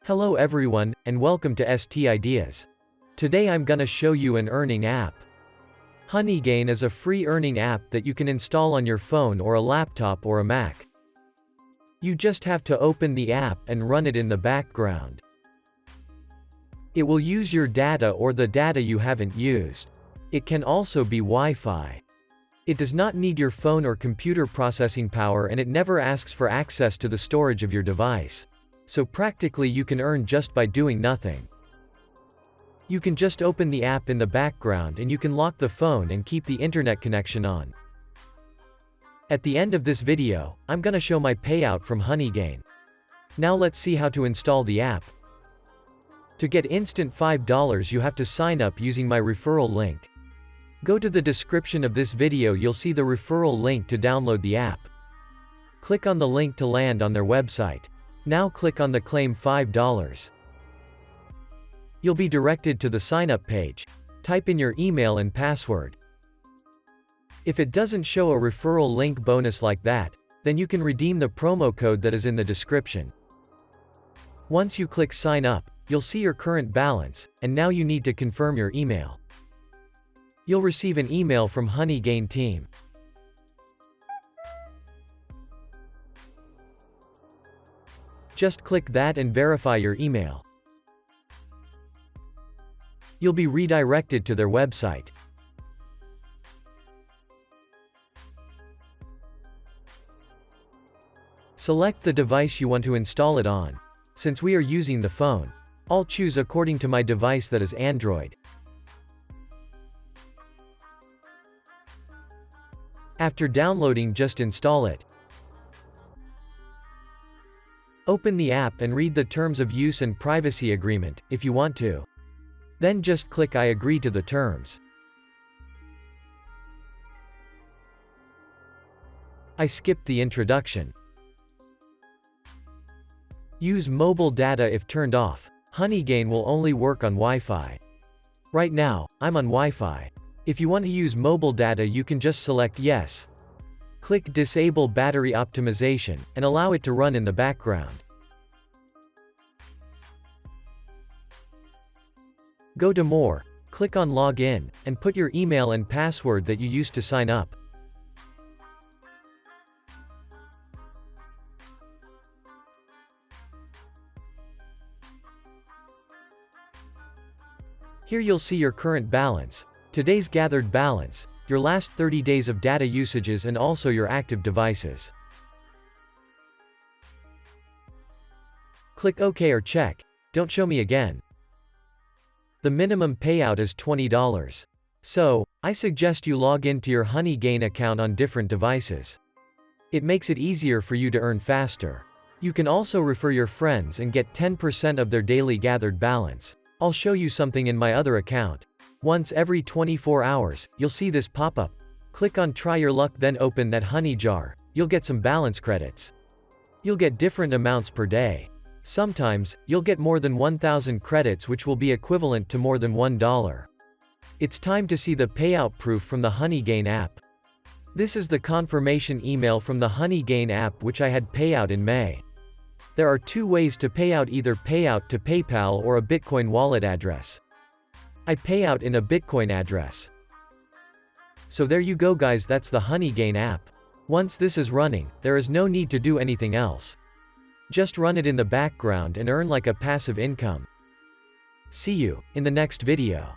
Hello everyone, and welcome to ST Ideas. Today I'm gonna show you an earning app. Honeygain is a free earning app that you can install on your phone or a laptop or a Mac. You just have to open the app and run it in the background. It will use your data or the data you haven't used. It can also be Wi-Fi. It does not need your phone or computer processing power, and it never asks for access to the storage of your device. So practically you can earn just by doing nothing. You can just open the app in the background and you can lock the phone and keep the internet connection on. At the end of this video, I'm gonna show my payout from Honeygain. Now let's see how to install the app. To get instant $5 you have to sign up using my referral link. Go to the description of this video, you'll see the referral link to download the app. Click on the link to land on their website. Now click on the Claim $5. You'll be directed to the sign up page. Type in your email and password. If it doesn't show a referral link bonus like that, then you can redeem the promo code that is in the description. Once you click sign up, you'll see your current balance, and now you need to confirm your email. You'll receive an email from Honeygain team. Just click that and verify your email. You'll be redirected to their website. Select the device you want to install it on. Since we are using the phone, I'll choose according to my device, that is Android. After downloading, just install it. Open the app and read the terms of use and privacy agreement, if you want to. Then just click I agree to the terms. I skipped the introduction. Use mobile data if turned off. Honeygain will only work on Wi-Fi. Right now, I'm on Wi-Fi. If you want to use mobile data you can just select yes. Click Disable Battery Optimization, and allow it to run in the background. Go to More, click on Login, and put your email and password that you used to sign up. Here you'll see your current balance, today's gathered balance, your last 30 days of data usages, and also your active devices. Click OK or check, don't show me again. The minimum payout is $20. So, I suggest you log into your Honeygain account on different devices. It makes it easier for you to earn faster. You can also refer your friends and get 10% of their daily gathered balance. I'll show you something in my other account. Once every 24 hours, you'll see this pop up. Click on Try Your Luck, then open that honey jar. You'll get some balance credits. You'll get different amounts per day. Sometimes, you'll get more than 1,000 credits, which will be equivalent to more than $1. It's time to see the payout proof from the Honeygain app. This is the confirmation email from the Honeygain app, which I had payout in May. There are two ways to pay out, either payout to PayPal or a Bitcoin wallet address. I pay out in a Bitcoin address. So there you go guys, that's the Honeygain app. Once this is running, there is no need to do anything else. Just run it in the background and earn like a passive income. See you in the next video.